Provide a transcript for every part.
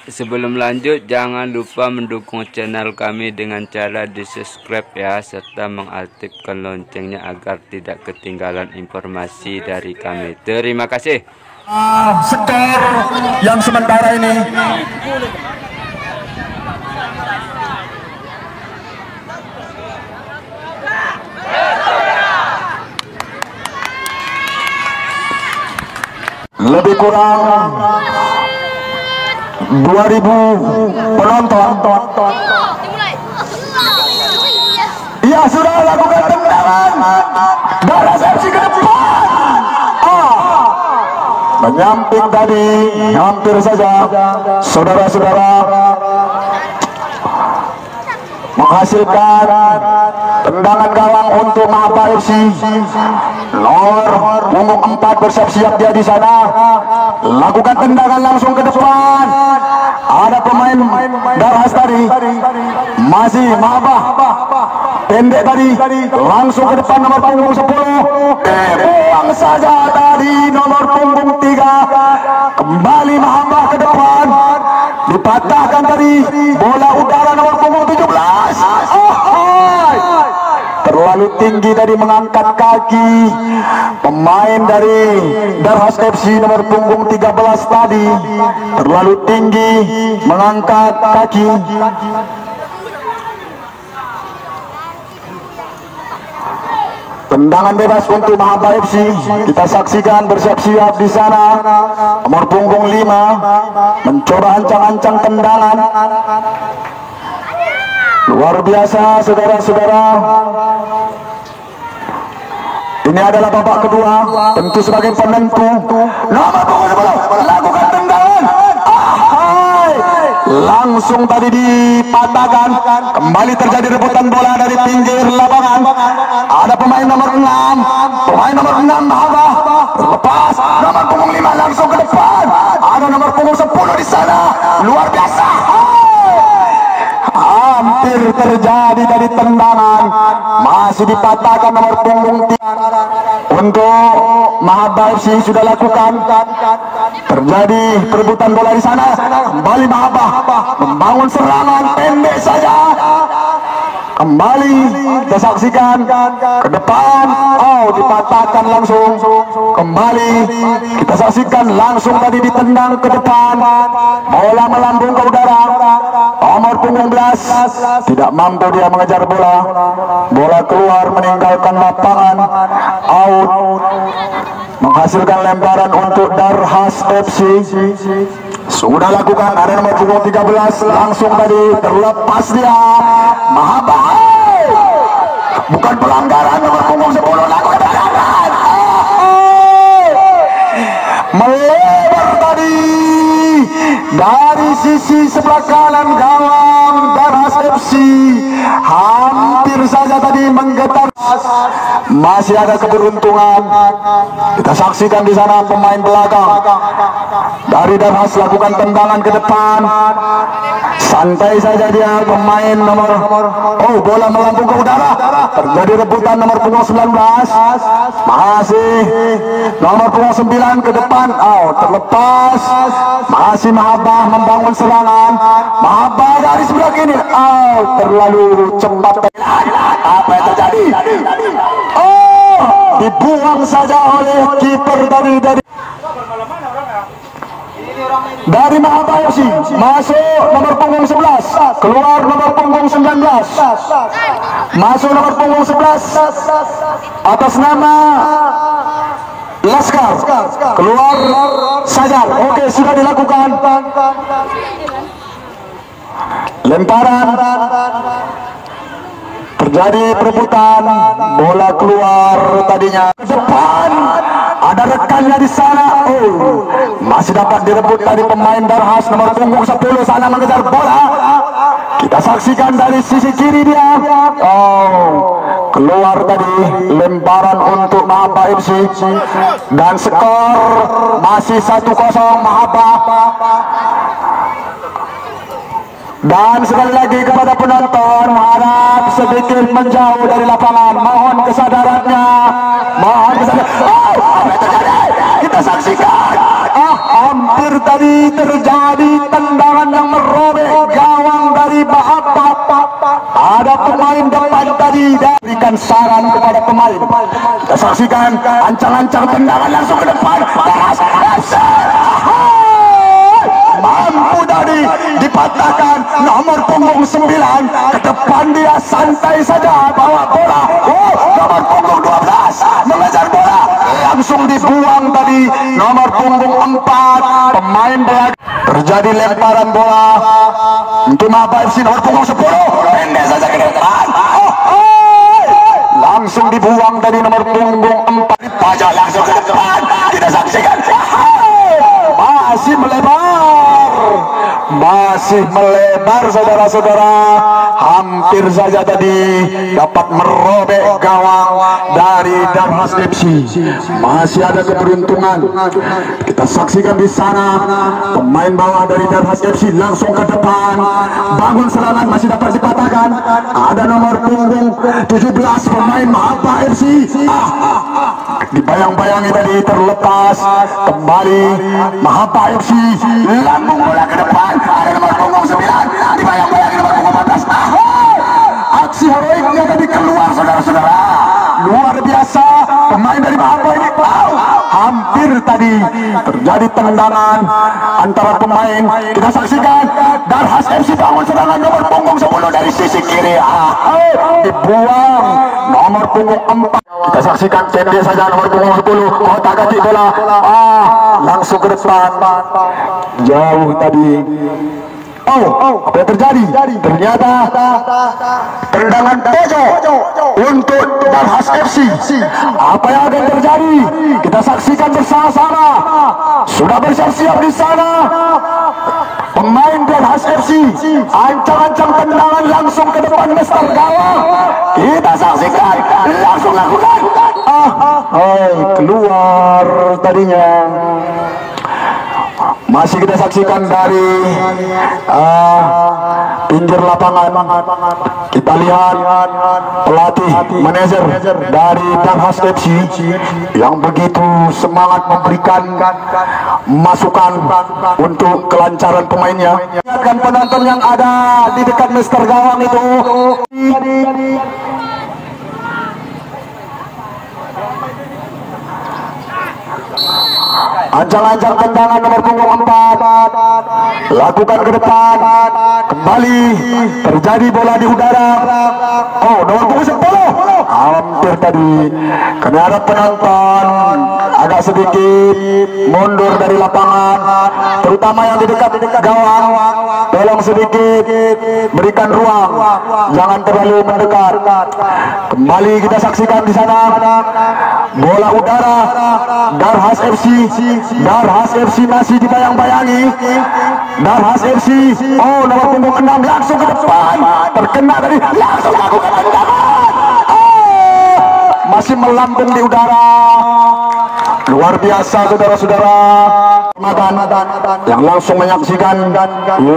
Sebelum lanjut, jangan lupa mendukung channel kami dengan cara di subscribe ya, serta mengaktifkan loncengnya agar tidak ketinggalan informasi dari kami. Terima kasih. Skor yang sementara ini lebih kurang 2000 penonton. Ia sudah lakukan tendangan dan resepsi ke depan. Menyamping tadi hampir saja saudara-saudara menghasilkan tendangan gawang untuk Mahaba FC. Nomor punggung 4 bersiap-siap dia di sana, lakukan tendangan langsung ke depan. Ada pemain Darhas tadi, masih Mahaba pendek tadi, langsung ke depan nomor punggung 10. Dibuang saja tadi nomor punggung 3. Kembali Mahaba ke depan, dipatahkan tadi bola udara nomor punggung 17. Terlalu tinggi tadi mengangkat kaki pemain dari Darhas FC nomor punggung 13 tadi, terlalu tinggi mengangkat kaki. Tendangan bebas untuk Mahaba FC. Kita saksikan bersiap-siap di sana. Nomor punggung 5 mencoba ancang-ancang tendangan. Luar biasa saudara-saudara. Ini adalah babak kedua, tentu sebagai penentu. Nomor punggung 10 lakukan tendangan. Langsung tadi dipatahkan. Kembali terjadi rebutan bola dari pinggir lapangan. Ada pemain nomor 6, pemain nomor 6 Mahaba terlepas. Nomor punggung 5 langsung ke depan. Ada nomor punggung 10 di sana. Luar biasa. Hampir terjadi dari tendangan, masih dipatahkan nomor punggung 3 untuk Mahaba FC. Sudah lakukan, terjadi perebutan bola di sana. Kembali Mahaba membangun serangan pendek saja. Kembali kita saksikan ke depan. Dipatahkan langsung. Kembali kita saksikan langsung tadi ditendang ke depan. Bola melambung ke udara. Nomor punggung 11 tidak mampu dia mengejar bola. Bola keluar meninggalkan lapangan. Out. Menghasilkan lemparan untuk Darhas FC. Sudah lakukan, ada nomor punggung 13 langsung tadi terlepas dia. Mahaba, bukan pelanggaran, nomor punggung 10 lakukan pelanggaran. Melebar tadi dari sisi sebelah kanan gawang Darhas FC. Hampir saja tadi menggetar. Masih ada keberuntungan. Kita saksikan di sana pemain belakang dari Darhas lakukan tendangan ke depan. Santai saja dia pemain nomor. Bola melambung ke udara. Terjadi rebutan nomor punggung 19. Masih nomor punggung 9 ke depan. Terlepas. Masih Mahaba membangun serangan. Mahaba dari sebelah kiri. Terlalu cepat. Apa yang terjadi? Dibuang saja oleh kiper dari Mahaba FC. Masuk nomor punggung 11, keluar nomor punggung 19. Masuk nomor punggung 11 atas nama Laskar, keluar Sajar. Oke, sudah dilakukan lemparan. Terjadi perebutan, bola keluar tadinya ke depan. Ada rekannya di sana. Masih dapat direbut dari pemain Darhas nomor punggung 10 sana mengejar bola. Kita saksikan dari sisi kiri dia. Keluar tadi lemparan untuk Mahaba FC dan skor masih 1-0 Mahaba. Dan sekali lagi kepada penonton, harap sedikit menjauh dari lapangan. Mohon kesadarannya. Mohon kesadaran. Kita saksikan. Hampir tadi terjadi tendangan pemain. Kita saksikan ancang-ancang tendangan langsung ke depan. Mampu tadi dipatahkan nomor punggung 9. Ke depan dia santai saja bawa bola. Nomor punggung 12 mengejar bola, langsung dibuang tadi nomor punggung 4 pemain belakang. Terjadi lemparan bola untuk Mahaba FC nomor punggung 10, pendek saja ke depan. Langsung dibuang dari nomor punggung 4, dipajak langsung ke depan. Kita saksikan masih melebar saudara-saudara, hampir saja tadi dapat merobek gawang dari Darhas FC. Masih ada keberuntungan. Kita saksikan di sana pemain bawah dari Darhas FC langsung ke depan, bangun serangan masih dapat dipatahkan. Ada nomor punggung 17 pemain Mahaba FC. Dibayang-bayangi tadi terlepas kembali Mahaba FC, lambung bola ke depan. Ada nomor punggung 9, dibayang-bayangi nomor punggung 14. Aksi heroiknya tadi keluar saudara-saudara, luar biasa pemain dari Mahaba ini. Hampir tadi terjadi tendangan antara pemain. Kita saksikan Darhas FC bangun serangan nomor punggung 10 dari sisi kiri. Dibuang nomor punggung 4. Kita saksikan pendek saja nomor punggung 10, kotak kaki bola. Langsung ke depan, jauh tadi. Apa yang terjadi? Ternyata tendangan pojok untuk Darhas FC. Apa yang akan terjadi? Kita saksikan bersama-sama. Sudah bersiap-siap di sana pemain Darhas FC, ancang-ancang tendangan langsung ke depan Mister gawang. Kita saksikan langsung lakukan. Keluar tadinya. Masih kita saksikan dari pinggir lapangan. Kita lihat pelatih manajer dari Darhas FC yang begitu semangat memberikan masukan untuk kelancaran pemainnya. Dan penonton yang ada di dekat Mister gawang itu ancang-ancang tendangan nomor punggung 4, lakukan ke depan, kembali terjadi bola di udara. Nomor punggung 10 hampir tadi karena ada penonton agak sedikit mundur dari lapangan, terutama yang di dekat gawang. Tolong sedikit berikan ruang, jangan terlalu mendekat. Kembali kita saksikan di sana bola udara Darhas FC. Darhas FC masih dibayang-bayangi. Darhas FC, nomor punggung 6 langsung ke depan, terkena tadi, langsung lakukan tendangan. Masih melambung di udara. Luar biasa saudara-saudara. Yang langsung menyaksikan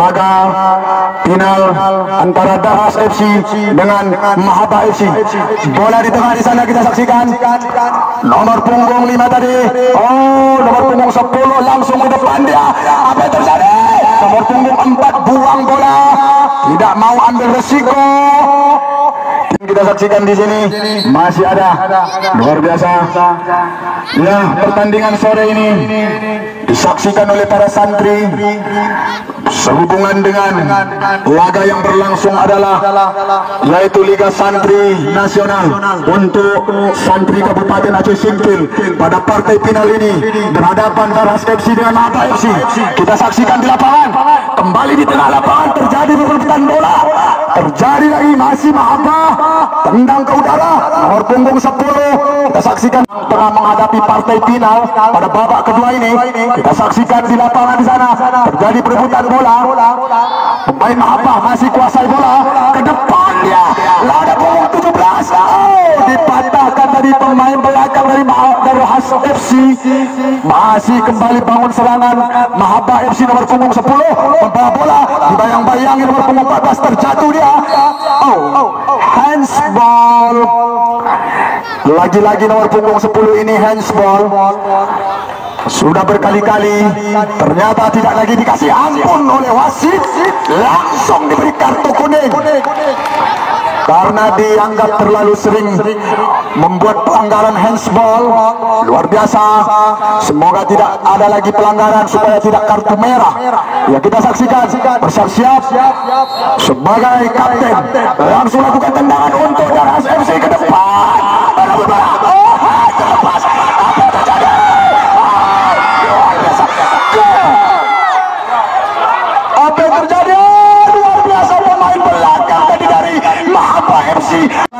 laga final antara Darhas FC dengan Mahaba FC. Bola di tengah di sana kita saksikan. Nomor punggung 5 tadi. Nomor punggung 10 langsung ke depan dia. Apa yang terjadi? Nomor punggung 4 buang bola. Tidak mau ambil resiko. Kita saksikan di sini masih ada luar biasa. Ya, pertandingan sore ini disaksikan oleh para santri sehubungan dengan laga yang berlangsung adalah yaitu Liga Santri Nasional untuk santri Kabupaten Aceh Singkil. Pada partai final ini berhadapan Darhas FC dengan Mahaba FC. Kita saksikan di lapangan, kembali di tengah lapangan terjadi perebutan bola. Terjadi lagi, masih Mahaba tendang ke udara nomor punggung 10. Kita saksikan tengah menghadapi partai final pada babak kedua ini. Kita saksikan di lapangan di sana terjadi perebutan bola. Pemain Mahaba masih kuasai bola ke depan dia. Ada punggung 17. Dipatahkan tadi pemain belakang dari Darhas FC. Masih kembali bangun serangan Mahaba FC nomor punggung 10. Membawa bola, dibayang-bayangi nomor punggung 14, terjatuh dia. Handsball. Lagi-lagi nomor punggung 10 ini handsball. Sudah berkali-kali, ternyata tidak lagi dikasih ampun oleh wasit. Langsung diberi kartu kuning. karena dianggap terlalu sering membuat pelanggaran handsball. Luar biasa. Semoga tidak ada lagi pelanggaran supaya tidak kartu merah. Ya, kita saksikan. Bersiap-siap sebagai kapten langsung lakukan tendangan untuk Darhas FC ke depan. Terlepas. Apa terjadi? Luar biasa. Apa yang terjadi? Luar biasa, pemain belakang tadi dari Mahabbah FC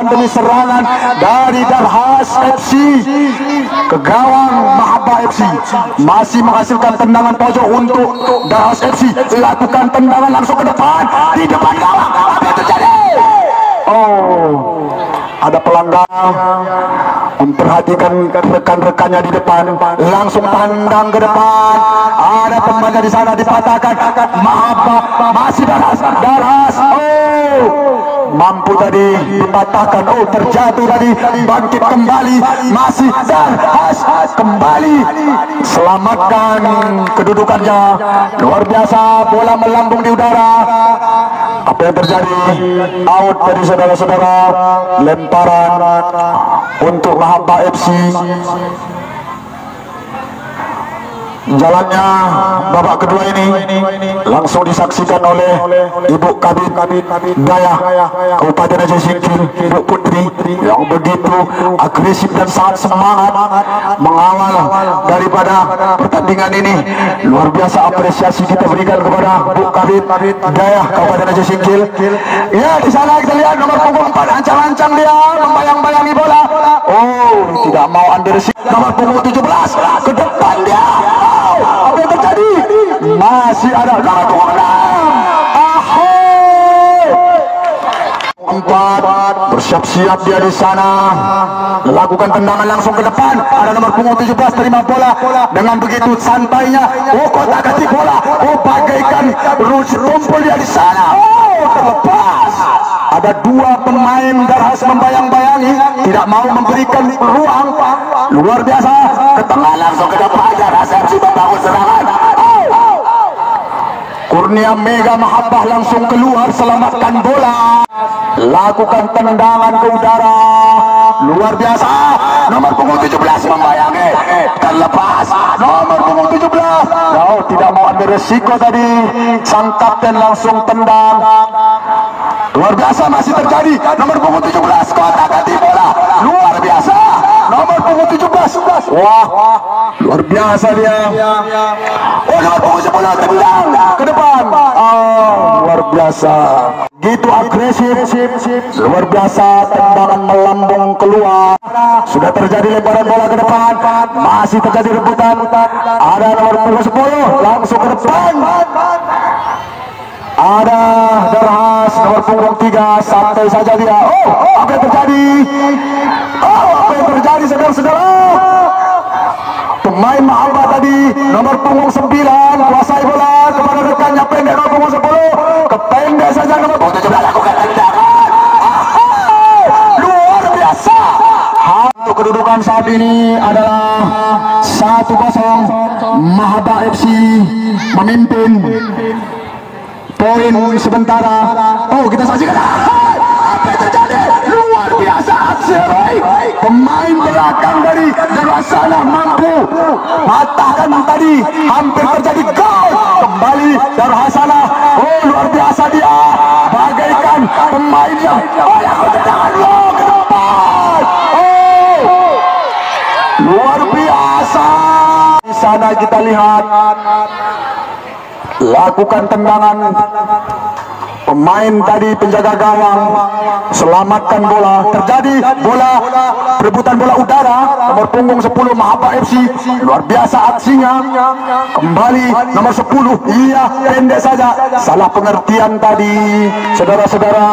demi serangan dari Darhas FC ke gawang Mahabbah FC. Masih menghasilkan tendangan pojok untuk Darhas FC. Lakukan tendangan langsung ke depan, di depan gawang. Apa yang terjadi? Oh, ada pelanggaran. Memperhatikan rekan-rekannya di depan, langsung pandang ke depan. Ada temannya di sana dipatahkan. Mahabbah masih Darhas. Oh, mampu tadi dipatahkan. Oh, terjatuh tadi, bangkit kembali. Masih Darhas kembali selamatkan kedudukannya. Luar biasa, bola melambung di udara. Apa yang terjadi? Out dari saudara-saudara. Lemparan untuk Mahabbah FC. Jalannya babak kedua ini langsung disaksikan oleh Ibu Kabid Daya Kabupaten Aceh Singkil, Ibu Putri, yang begitu agresif dan sangat semangat mengawal daripada pertandingan ini. Luar biasa apresiasi kita berikan kepada Bu Kabid Daya Kabupaten Aceh Singkil. Ya, di sana kita lihat nomor punggung 4 ancang-ancang dia membayang-bayangi bola. Oh, tidak mau ambil resiko. Nomor punggung 17 ke depan dia. Apa yang terjadi? Masih ada nomor punggung 6. 4 bersiap-siap dia di sana, lakukan tendangan langsung ke depan. Ada nomor punggung 17 terima bola dengan begitu santainya. Oh, kotak ganti bola. Oh, bagaikan rumpul dia di sana. Oh, terlepas. Ada dua pemain Darhas membayang-bayangi, tidak mau memberikan ruang. Luar biasa, ke tengah langsung ke depan. Darhas FC membangun serangan. Kurnia Mega Mahabbah langsung keluar selamatkan bola, lakukan tendangan ke udara. Luar biasa, nomor punggung 17 membayangi, terlepas. Nomor punggung 17 tidak mau ambil resiko tadi, sang kapten langsung tendang. Luar biasa, masih terjadi. Nomor punggung 17 kotak ganti bola. Luar biasa, nomor punggung 17. Wah, luar biasa dia. Oh, nomor punggung 10 tendang ke depan. Oh, luar biasa. Gitu agresif. Luar biasa, tendangan melambung keluar. Sudah terjadi lemparan bola ke depan. Masih terjadi rebutan. Ada nomor punggung 10 langsung ke depan. Ada Darhas nomor punggung 3, santai saja dia. Oh, apa yang terjadi? Oh, apa yang terjadi saudara-saudara? Pemain Mahabbah tadi nomor punggung 9 kuasai bola kepada rekannya pendek nomor punggung 10. Kependek saja nomor punggung 17 lakukan tendangan. Luar biasa. Untuk kedudukan saat ini adalah 1-0. Mahabbah FC memimpin poin sementara. Oh, kita saksikan. Apa yang terjadi? Luar biasa aksi Roy. Pemain belakang dari Darhasana mampu matahkan tadi. Hampir terjadi gol. Kembali Darhasana. Oh, luar biasa dia. Bagaikan pemain yang lakukan tendangan ke depan. Oh, luar biasa. Di sana kita lihat lakukan tendangan pemain tadi penjaga gawang, selamatkan bola. Terjadi bola perebutan bola udara nomor punggung 10 Mahabbah FC. Luar biasa aksinya. Kembali nomor 10. Iya, pendek saja. Salah pengertian tadi saudara-saudara.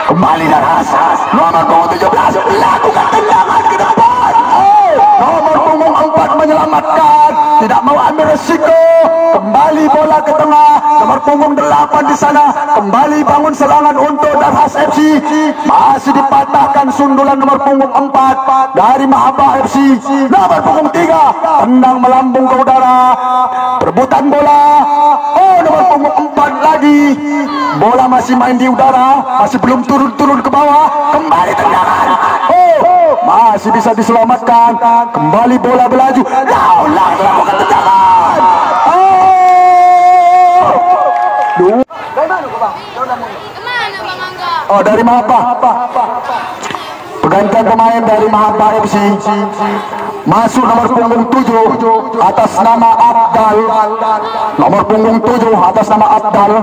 Kembali Darhas nomor punggung 17 lakukan tendangan ke depan. Nomor punggung 4 menyelamatkan, tidak mau ambil resiko. Kembali bola ke tengah. Nomor punggung 8 di sana. Kembali bangun serangan untuk Darhas FC. Masih dipatahkan sundulan nomor punggung 4 dari Mahabbah FC. Nomor punggung 3 tendang melambung ke udara. Perebutan bola. Oh, nomor punggung 4 lagi bola masih main di udara, masih belum turun ke bawah, kembali tendangan. Masih bisa diselamatkan, kembali bola berlaju, ulang melakukan tendangan. Dari Mahaba. Pergantian pemain dari Mahaba FC. Masuk nomor punggung 7 atas nama Abdal. Nomor punggung 7 atas nama Abdal.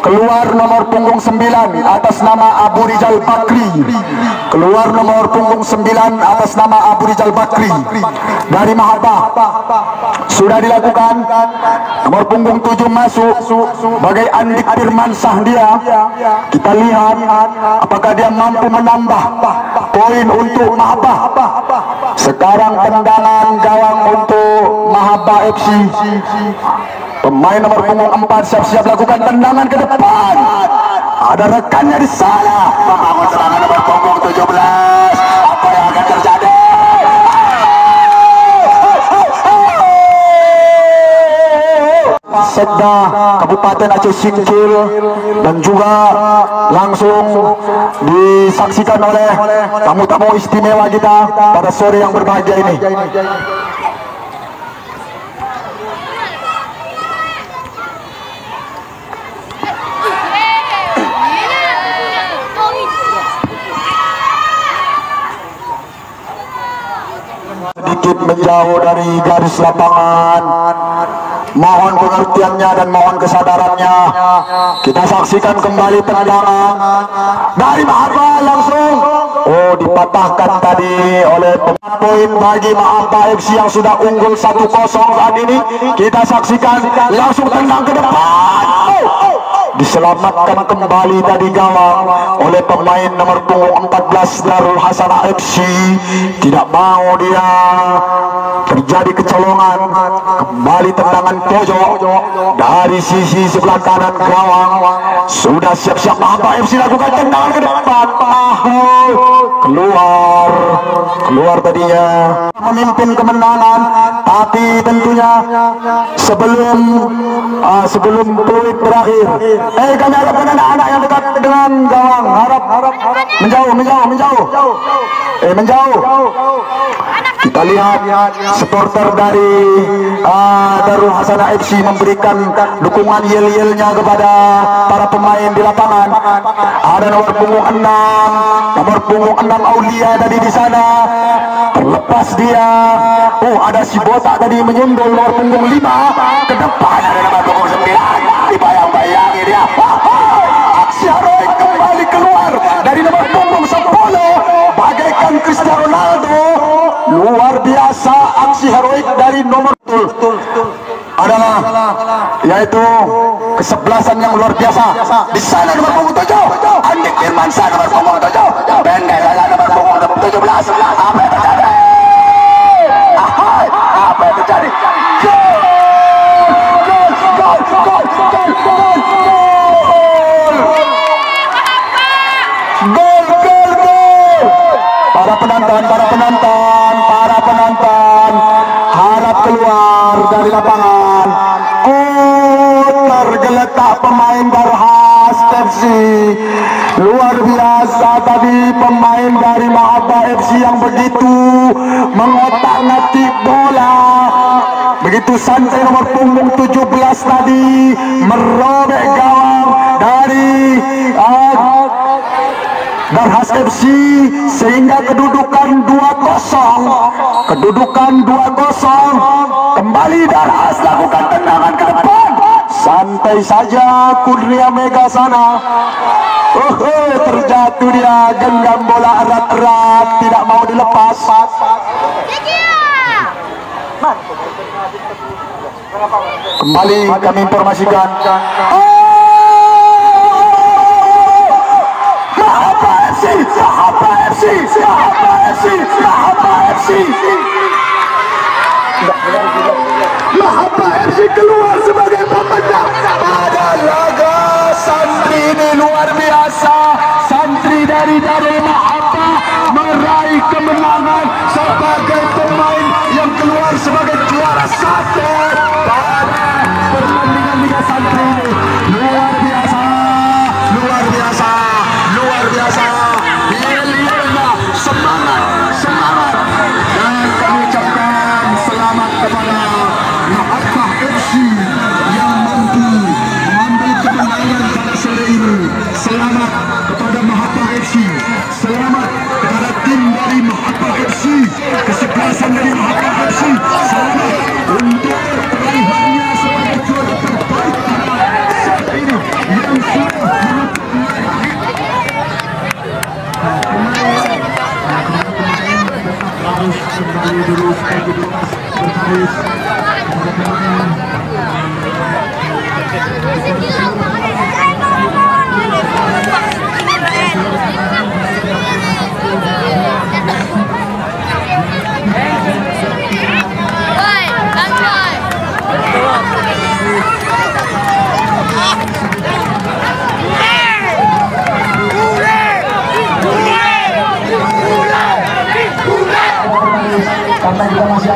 Keluar nomor punggung 9 atas nama Abu Rizal Bakri. Keluar nomor punggung 9 atas nama Abu Rizal Bakri dari Mahaba. Sudah dilakukan. Nomor punggung 7 masuk sebagai Andik Firman Sahdia. Kita lihat apakah dia mampu menambah poin untuk Mahaba. Sekarang tendangan gawang untuk Mahaba FC. Pemain nomor punggung 4 siap-siap lakukan tendangan ke depan. Ada rekannya di sana. Membangun serangan nomor punggung 17. Apa yang akan terjadi? Sekda Kabupaten Aceh Singkil dan juga langsung disaksikan oleh tamu-tamu istimewa kita pada sore yang berbahagia ini. Sedikit menjauh dari garis lapangan. Mohon pengertiannya dan mohon kesadarannya. Kita saksikan kembali tendangan dari Mahaba langsung. Dipatahkan tadi oleh poin bagi Mahaba FC yang sudah unggul 1-0 saat ini. Kita saksikan langsung tendang ke depan. Diselamatkan kembali tadi gawang oleh pemain nomor punggung 14 Darul Hasanah FC. Tidak mau dia terjadi kecolongan. Kembali tendangan pojok dari sisi sebelah kanan gawang. Sudah siap-siap Mahaba FC lakukan tendangan ke depan. Keluar tadinya memimpin kemenangan, tapi tentunya sebelum peluit berakhir, kami harapkan anak-anak yang dekat dengan gawang harap menjauh. Kita lihat supporter dari Darul Hasanah FC memberikan dukungan yel-yelnya kepada para pemain di lapangan. Ada nomor punggung 6 Aulia tadi di sana. Terlepas dia. Ada si botak tadi menyundul nomor punggung 5 ke depan. Ada nomor punggung 9. Dibayang-bayangi dia. Aksi heroik kembali keluar dari nomor punggung 10 bagaikan Cristiano Ronaldo. Luar biasa aksi heroik dari nomor adalah yaitu kesebelasan yang luar biasa. Di sana nomor punggung 7 Andik Firman Sah nomor punggung 7 pendek saja nomor punggung 17. Apa yang terjadi? Apa yang terjadi? Gol. Para penonton harap keluar dari lapangan. Tergeletak pemain Darhas FC. Luar biasa tadi pemain dari Mahaba FC yang begitu mengotak-ngatik bola. Begitu santai nomor punggung 17 tadi merobek gawang dari Darhas FC sehingga kedudukan 2-0. Kembali Darhas lakukan tendangan ke depan. Santai saja Kurnia Mega sana. Terjatuh dia, genggam bola erat-erat, tidak mau dilepas. Kembali kami informasikan. Mahaba FC keluar sebagai pemenang pada laga santri ini. Luar biasa, santri dari Darul Mahaba meraih kemenangan sebagai pemain yang keluar sebagai juara 1 pada pertandingan Liga Santri ini. Luar biasa. kita masih